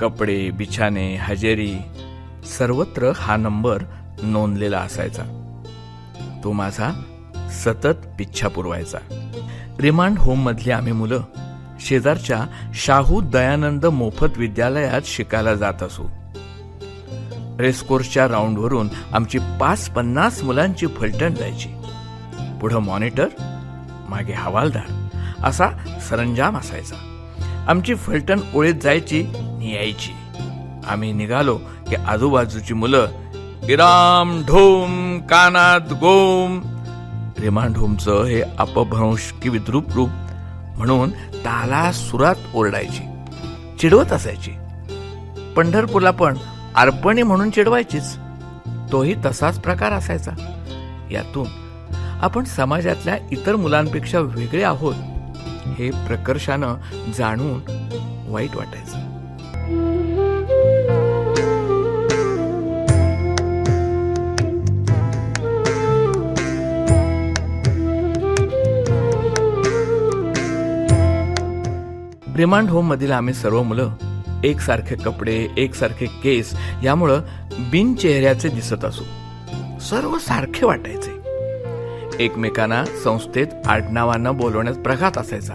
कपडे, बिछाने, हजेरी सर्वत्र हा नंबर नोंदलेला असायचा. तो माझा सतत पिच्छा पुरवायचा. रिमांड होम मधली आम्ही मुलं शेजारच्या शाहू दयानंद मोफत विद्यालयात शिकायला जात असू. रेसकोर्सच्या राऊंडवरून आमची 5-50 मुलांची फलटण जायची. पुढं मॉनिटर, मागे हवालदार असा सरंजाम असायचा. आमची फलटण ओळीत जायची नि यायची. आम्ही निघालो की आजूबाजूची मुलं इराम ढोम कानात गोम. रिमांड होमचं हे अपभ्रंश की विद्रूप रूप म्हणून ताला सुरात ओरडायची, चिडवत असायची. पंढरपूरला पण अर्पणी म्हणून चिडवायचीच. तोही तसाच प्रकार असायचा. यातून आपण समाजातल्या इतर मुलांपेक्षा वेगळे आहोत हे प्रकर्षानं जाणून वाईट वाटायचं. रिमांड होम मधील आम्ही सर्व मुलं एकसारखे कपडे, एकसारखे केस यामुळं बिन चेहऱ्याचे दिसत असू. सर्व सारखे वाटायचे. एकमेकांना संस्थेत आडनावानं बोलवण्यात प्रघात असायचा.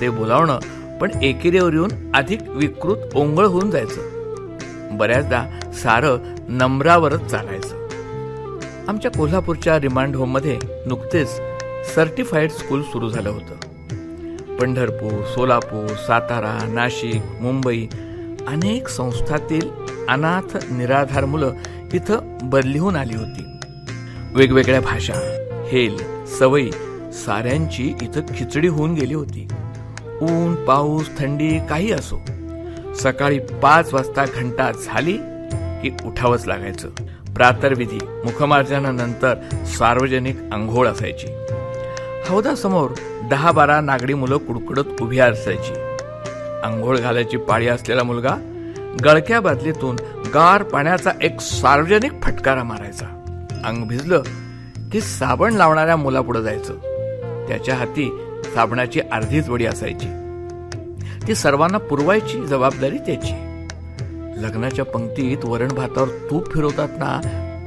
ते बोलावणं पण एकेरीवर येऊन अधिक विकृत ओंगळ होऊन जायचं. बऱ्याचदा सारं नम्रावरच चालायचं. आमच्या कोल्हापूरच्या रिमांड होम मध्ये नुकतेच सर्टिफाईड स्कूल सुरू झालं होतं. पंढरपूर, सोलापूर, सातारा, नाशिक, मुंबई अनेक संस्थातील अनाथ निराधार मुलं इथं बदली होऊन आली होती. वेगवेगळ्या भाषा, हेल, सवयी साऱ्यांची इथं खिचडी होऊन गेली होती. ऊन, पाऊस, थंडी काही असो, सकाळी 5 वाजता घंटा झाली की उठावंच लागायचं. प्रातर्विधी, मुखमार्जनानंतर सार्वजनिक अंघोळ असायची. हौदासमोर 10-12 नागडी मुलं कुडकुडत उभी असायची. अंघोळ घालायची पाळी असलेला मुलगा गळक्या बादलीतून गार पाण्याचा एक सार्वजनिक फटकारा मारायचा. अंग भिजलं की साबण लावणाऱ्या मुलापुढे जायचं. त्याच्या हाती साबणाची अर्धीच वडी असायची. ती सर्वांना पुरवायची जबाबदारी त्याची. लग्नाच्या पंक्तीत वरण भातावर तूप फिरवतात ना,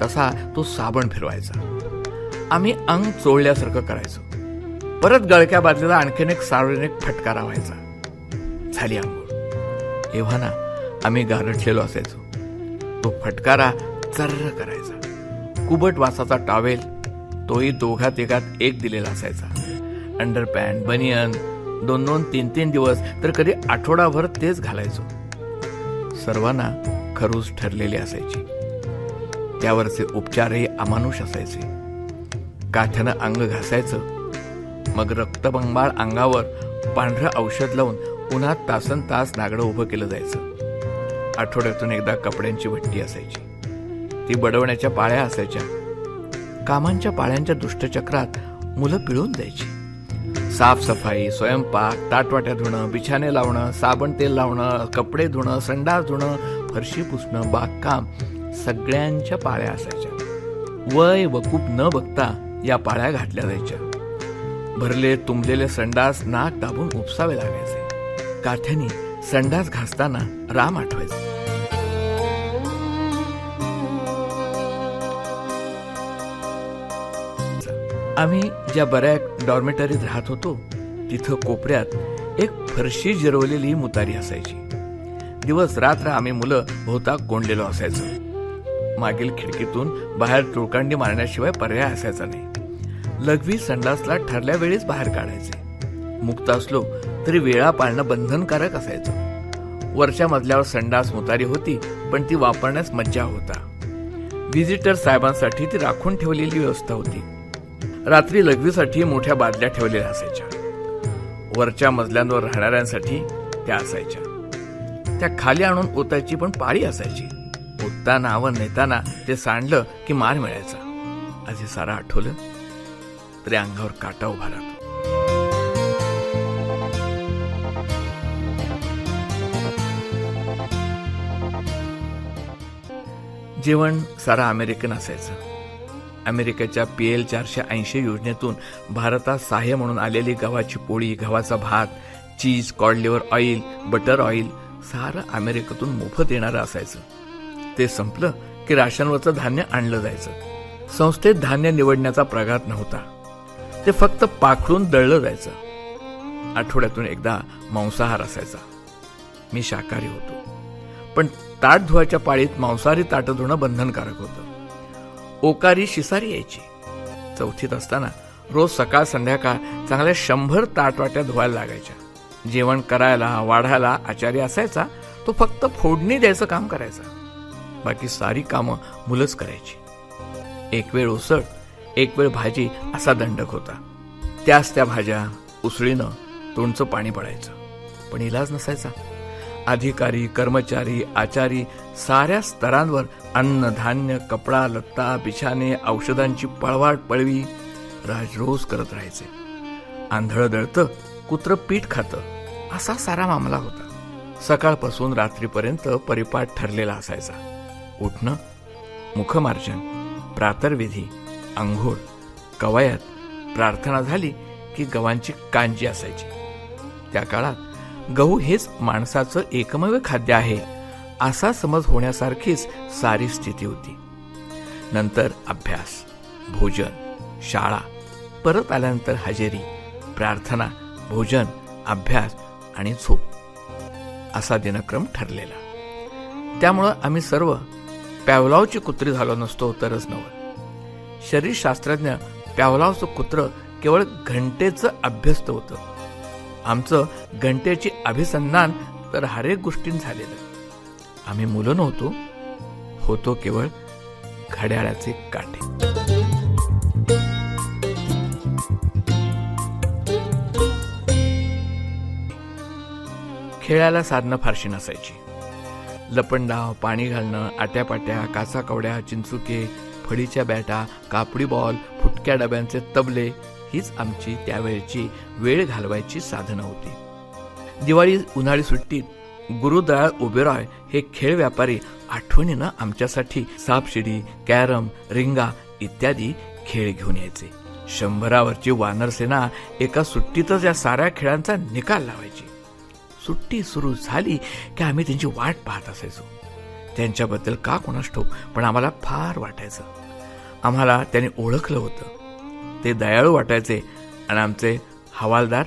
तसा तो साबण फिरवायचा. आम्ही अंग चोळल्यासारखं करायचो. परत गळक्या बादलीला आणखीन एक सार्वजनिक फटकारा व्हायचा. झाली अंघोळ. एव्हा ना आम्ही गारठलेलो असायचो. तो फटकारा चर्र करायचा. कुबट वासाचा टॉवेल, तोही दोघात एकात एक दिलेला असायचा. अंडरपॅन्ट, बनियन 2-2, 3-3 दिवस तर कधी आठवडाभर तेच घालायचो. सर्वांना खरूस ठरलेली असायची. त्यावरचे उपचारही अमानुष असायचे. काठ्यानं अंग घासायचं, मग रक्तबंबाळ अंगावर पांढरं औषध लावून उन्हात तासन तास नागडं उभं केलं जायचं. आठवड्यातून एकदा कपड्यांची भट्टी असायची. ती बडवण्याच्या पाळ्या असायच्या. कामांच्या पाळ्यांच्या दुष्टचक्रात मुलं पिळून जायची. साफसफाई, स्वयंपाक, ताटवाट्या धुणं, बिछाने लावणं, साबण तेल लावणं, कपडे धुणं, संडास धुणं, फरशी पुसणं, बागकाम सगळ्यांच्या पाळ्या असायच्या. वय वकूप न बघता या पाळ्या घातल्या जायच्या. भरले तुंबलेले संडास नाक दाबून उपसावे लागायचे. काठ्यानी संडास घासताना राम आठवायचे. आम्ही ज्या बऱ्या डॉर्मेटरीत राहत होतो तिथं कोपऱ्यात एक फरशी जिरवलेली मुतारी असायची. दिवस रात्र आम्ही मुलं बहुताक कोंडलेलो असायचो. मागील खिडकीतून बाहेर तुळकांडी मारण्याशिवाय पर्याय असायचा नाही. लघवी संडासला ठरल्या वेळीच बाहेर काढायचे. मुक्त असलो तरी वेळा पाळणं बंधनकारक असायचं. वरच्या मजल्यावर संडास मुतारी होती, पण ती वापरण्यास मज्जा होता. व्हिजिटर साहेबांसाठी ती राखून ठेवलेली व्यवस्था होती. रात्री लघवीसाठी मोठ्या बादल्या ठेवलेल्या असायच्या. वरच्या मजल्यांवर राहणाऱ्यांसाठी त्या असायच्या. त्या खाली आणून ओतायची पण पाळी असायची. ओतताना व नेताना ते सांडलं की मार मिळायचा. असे सारं आठवलं तरी अंगावर काटा उभा राहतो. जेवण सारं अमेरिकन असायचं. अमेरिकेच्या PL 480 योजनेतून भारतात सहाय्य म्हणून आलेली गव्हाची पोळी, गव्हाचा भात, cheese, cod liver oil, butter oil सारं अमेरिकेतून मोफत येणारं असायचं. ते संपलं की राशनवरचं धान्य आणलं जायचं. संस्थेत धान्य निवडण्याचा प्रघात नव्हता. ते फक्त पाखडून दळलं जायचं. आठवड्यातून एकदा मांसाहार असायचा. मी शाकाहारी होतो, पण ताट धुवायच्या पाळीत मांसाहारी ताटं धुणं बंधनकारक होतं. ओकारी शिसारी यायची. चौथीत असताना रोज सकाळ संध्याकाळ चांगल्या 100 ताटवाट्या धुवायला लागायच्या. जेवण करायला वाढायला आचारी असायचा. तो फक्त फोडणी द्यायचं काम करायचा. बाकी सारी कामं मुलंच करायची. एक वेळ उसळ, एक वेळ भाजी असा दंडक होता. त्या भाज्या उसळीनं तोंडचं पाणी पडायचं, पण इलाज नसायचा. अधिकारी, कर्मचारी, आचारी साऱ्या स्तरांवर अन्न धान्य, कपडा लत्ता, बिछाने, औषधांची पळवाट पळवी राजरोज करत राहायचे. आंधळं दळतं, कुत्रं पीठ खातं असा सारा मामला होता. सकाळपासून रात्रीपर्यंत परिपाठ ठरलेला असायचा. उठणं, मुखमार्जन, प्रातर्विधी, अंघोळ, कवायत, प्रार्थना झाली की गव्हांची कांजी असायची. त्या काळात गहू हेच माणसाचं एकमेव खाद्य आहे असा समज होण्यासारखीच सारी स्थिती होती. नंतर अभ्यास, भोजन, शाळा, परत आल्यानंतर हजेरी, प्रार्थना, भोजन, अभ्यास आणि झोप असा दिनक्रम ठरलेला. त्यामुळं आम्ही सर्व पॅवलॉवची कुत्री झालो नसतो तरच नवल. शरीरशास्त्रज्ञ पॅवलॉवचं कुत्र केवळ घंटेचं अभ्यस्त होतं. आमचं घंटेची अभिसंधान तर हरेक गोष्टींत झालेलं. आम्ही मुलं नव्हतो, होतो केवळ घड्याळाचे काटे. खेळायला साधनं फारशी नसायची. लपंडाव, पाणी घालणं, आट्यापाट्या, काचाकवड्या, चिंचुके, फळीच्या बॅटा, कापडी बॉल, फुटक्या डब्यांचे तबले हीच आमची त्यावेळची वेळ घालवायची साधनं होती. दिवाळी उन्हाळी सुट्टीत गुरुदयाळ ओबेरॉय हे खेळ व्यापारी आठवणीनं आमच्यासाठी सापशिडी, कॅरम, रिंगा इत्यादी खेळ घेऊन यायचे. 100वरची वानरसेना एका सुट्टीतच या साऱ्या खेळांचा निकाल लावायची. सुट्टी सुरू झाली की आम्ही त्यांची वाट पाहत असायचो. त्यांच्याबद्दल का कोणास ठाऊक, पण आम्हाला फार वाटायचं. आम्हाला त्यांनी ओळखलं होतं. ते दयाळू वाटायचे आणि आमचे हवालदार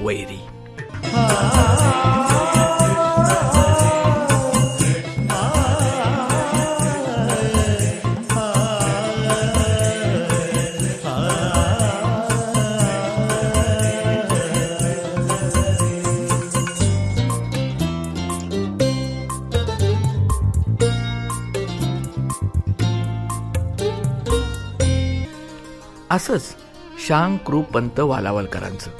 वैरी. असंच शांग कृ पंत वालावलकरांचं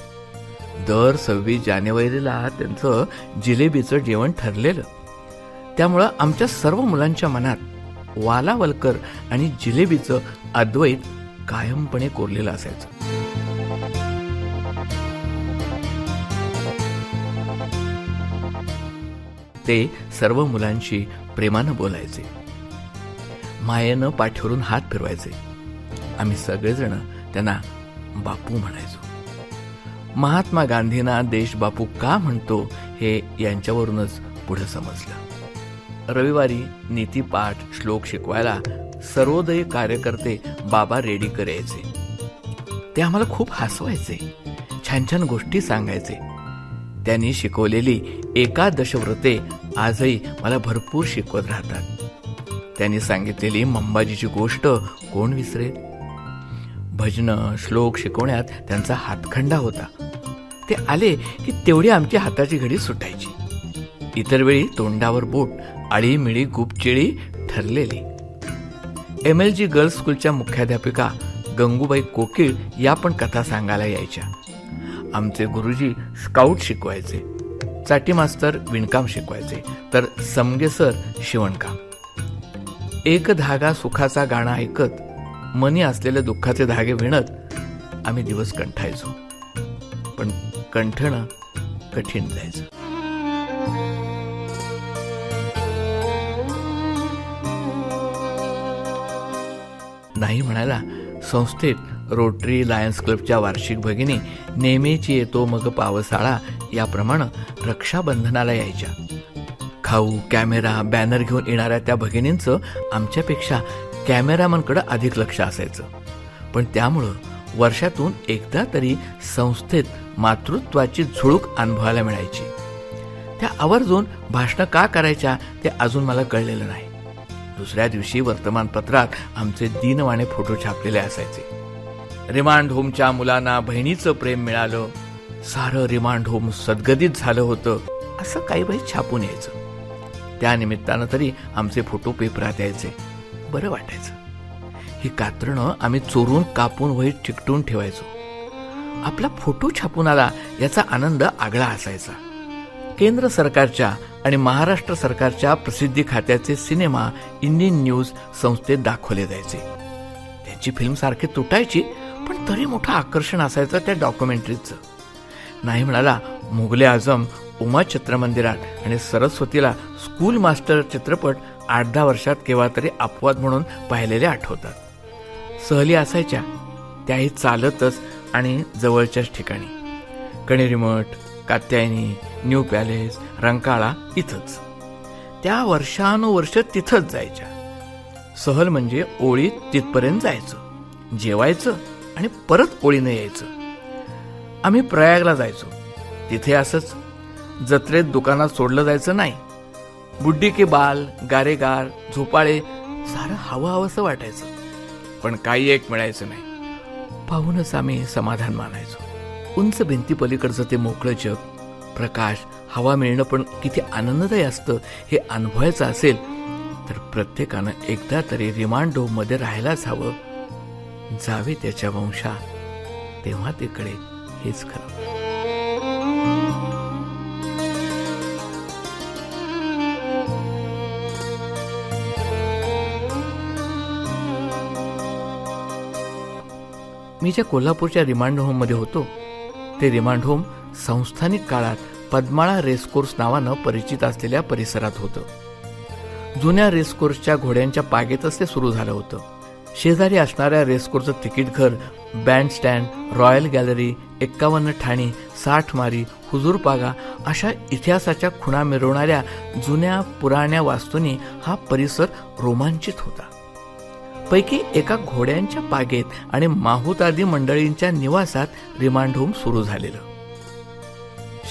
दर 26 जानेवारीला त्यांचं जिलेबीचं जेवण ठरलेलं. त्यामुळं आमच्या सर्व मुलांच्या मनात वालावलकर आणि जिलेबीचं अद्वैत कायमपणे कोरलेलं असायचं. ते सर्व मुलांशी प्रेमानं बोलायचे, मायेनं पाठीवरून हात फिरवायचे. आम्ही सगळेजण त्यांना बापू म्हणायचो. महात्मा गांधींना देश बापू का म्हणतो हे यांच्यावरूनच पुढे समजलं. रविवारी नीतीपाठ, श्लोक शिकवायला सर्वोदयी कार्यकर्ते बाबा रेडीकर यायचे. ते आम्हाला खूप हसवायचे, छान छान गोष्टी सांगायचे. त्यांनी शिकवलेली एकादश व्रते आजही मला भरपूर शिकवत राहतात. त्यांनी सांगितलेली मंबाजीची गोष्ट कोण विसरेल. भजनं, श्लोक शिकवण्यात त्यांचा हातखंडा होता. ते आले की तेवढी आमची हाताची घडी सुटायची. इतर वेळी तोंडावर बोट, आळीमिळी गुपचिळी ठरलेली. MLG गर्ल्स स्कूलच्या मुख्याध्यापिका गंगूबाई कोकिळ या पण कथा सांगायला यायच्या. आमचे गुरुजी स्काउट शिकवायचे. चाटी मास्तर विणकाम शिकवायचे, तर समगे सर शिवणकाम. एक धागा सुखाचा गाणं ऐकत मनी असलेले दुःखाचे धागे विणत आम्ही दिवस कंठायचो. पण कंठणं कठीण जायचं. नाही म्हणायला संस्थेत रोटरी लायन्स क्लबच्या वार्षिक भगिनी नेहमीची येतो मग पावसाळा याप्रमाणे रक्षाबंधनाला यायच्या. खाऊ, कॅमेरा, बॅनर घेऊन येणाऱ्या त्या भगिनींचं आमच्यापेक्षा कॅमेरामनकडे अधिक लक्ष असायचं. पण त्यामुळं वर्षातून एकदा तरी संस्थेत मातृत्वाची झुळूक अनुभवायला मिळायची. त्या आवर्जून भाषणं का करायच्या ते अजून मला कळलेलं नाही. दुसऱ्या दिवशी वर्तमानपत्रात आमचे दीनवाणे फोटो छापलेले असायचे. रिमांड होमच्या मुलांना बहिणीचं प्रेम मिळालं, सारं रिमांड होम सद्गदित झालं होतं, असं काही बाई छापून यायचं. त्या निमित्तानं तरी आमचे फोटो पेपरात यायचे. बरं वाटायचं. ही कात्रणं आम्ही चोरून कापून वहीत चिकटून ठेवायचो. आपला फोटो छापून आला याचा आनंद आगळा असायचा. केंद्र सरकारच्या आणि महाराष्ट्र सरकारच्या प्रसिद्धी खात्याचे सिनेमा इंडियन न्यूज संस्थेत दाखवले जायचे. त्याची फिल्म सारखी तुटायची, पण तरी मोठं आकर्षण असायचं त्या डॉक्युमेंटरीचं. नाही म्हणाला मुघले आझम उमा चित्रमंदिरात आणि सरस्वतीला स्कूल मास्टर चित्रपट 8-10 वर्षात केव्हा तरी अपवाद म्हणून पाहिलेले आठवतात. सहली असायच्या, त्याही चालतच आणि जवळच्याच ठिकाणी. कणेरी मठ, कात्यायनी, न्यू पॅलेस, रंकाळा इथंच. त्या वर्षानुवर्ष तिथंच जायच्या. सहल म्हणजे ओळीत तिथपर्यंत जायचं, जेवायचं आणि परत ओळीनं यायचं. आम्ही प्रयागला जायचो. तिथे असंच जत्रेत दुकानात सोडलं जायचं नाही. बुड्डी के बाल, गारेगार, झोपाळे सारं हवं हवंसं वाटायचं, पण काही एक मिळायचं नाही. पाहूनच आम्ही समाधान मानायचो. उंच भिंती पलीकडचं ते मोकळं जग, प्रकाश, हवा मिळणं पण किती आनंददायी असतं हे अनुभवायचं असेल तर प्रत्येकानं एकदा तरी रिमांड होममध्ये राहायलाच हवं. जावे त्याच्या वंशात तेव्हा ते कळे हेच खरं. मी ज्या कोल्हापूरच्या रिमांड होममध्ये होतो ते रिमांड होम संस्थानिक काळात पद्माळा रेसकोर्स नावानं परिचित असलेल्या परिसरात होतं. जुन्या रेसकोर्सच्या घोड्यांच्या पागेतच ते सुरू झालं होतं. शेजारी असणाऱ्या रेसकोर्सचं तिकीट घर, बँड स्टँड, रॉयल गॅलरी, 51 ठाणी, 60 मारी, हुजूर पागा अशा इतिहासाच्या खुणा मिरवणाऱ्या जुन्या पुराण्या वास्तूंनी हा परिसर रोमांचित होता. पैकी एका घोड्यांच्या पागेत आणि माहूत आदी मंडळींच्या निवासात रिमांड होम सुरू झालेलं.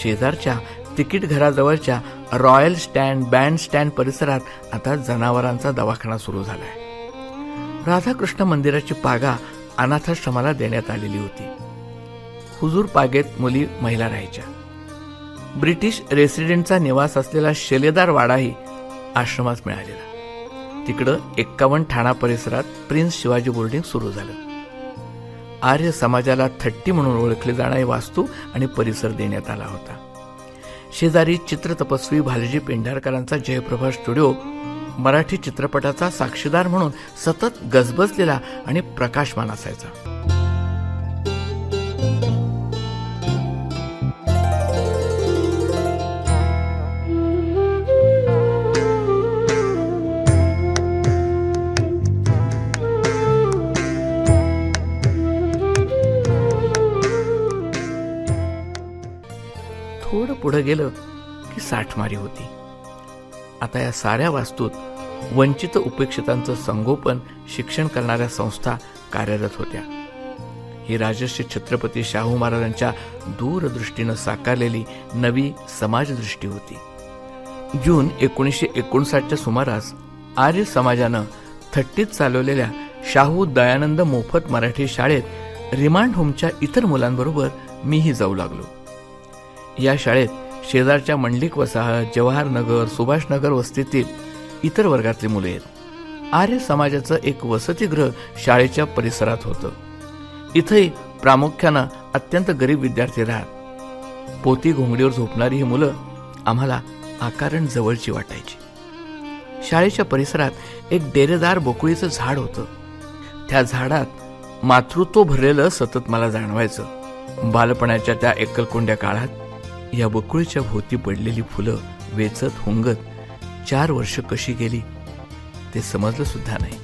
शेजारच्या तिकीट घराजवळच्या रॉयल स्टँड, बँड स्टँड परिसरात आता जनावरांचा दवाखाना सुरू झालाय. राधाकृष्ण मंदिराची पागा अनाथाश्रमाला देण्यात आलेली होती. हुजूर पागेत मुली महिला राहायच्या. ब्रिटिश रेसिडेंटचा निवास असलेला शेलेदार वाडाही आश्रमास मिळालेला. तिकडं 51 ठाणा परिसरात प्रिन्स शिवाजी बोर्डिंग सुरू झालं. आर्य समाजाला थट्टी म्हणून ओळखले जाणारी वास्तू आणि परिसर देण्यात आला होता. शेजारी चित्रतपस्वी भालजी पेंढारकरांचा जयप्रभा स्टुडिओ मराठी चित्रपटाचा साक्षीदार म्हणून सतत गजबजलेला आणि प्रकाशमान असायचा. थोडं पुढे गेलं की 60 मारी होती. आता या साऱ्या वास्तूत वंचित उपेक्षितांचं संगोपन, शिक्षण करणाऱ्या संस्था कार्यरत होत्या. ही राजर्षी छत्रपती शाहू महाराजांच्या दूरदृष्टीनं साकारलेली नवी समाजदृष्टी होती. जून 1959च्या सुमारास आर्य समाजानं थट्टीत चालवलेल्या शाहू दयानंद मोफत मराठी शाळेत रिमांड होमच्या इतर मुलांबरोबर मीही जाऊ लागलो. या शाळेत शेजारच्या मंडलिक वसाहत, जवाहरनगर, सुभाषनगर वस्तीतील इतर वर्गातली मुले आहेत. आर्य समाजाचं एक वसतिगृह शाळेच्या परिसरात होतं. इथंही प्रामुख्यानं अत्यंत गरीब विद्यार्थी राहत. पोती घोंगडीवर झोपणारी ही मुलं आम्हाला आकारण जवळची वाटायची. शाळेच्या परिसरात एक डेरेदार बोकळीचं झाड होतं. त्या झाडात मातृत्व भरलेलं सतत मला जाणवायचं. बालपणाच्या त्या एकलकोंड्या काळात या बकुळीच्या भोवती पडलेली फुलं वेचत हुंगत 4 वर्ष कशी गेली ते समजलं सुद्धा नाही.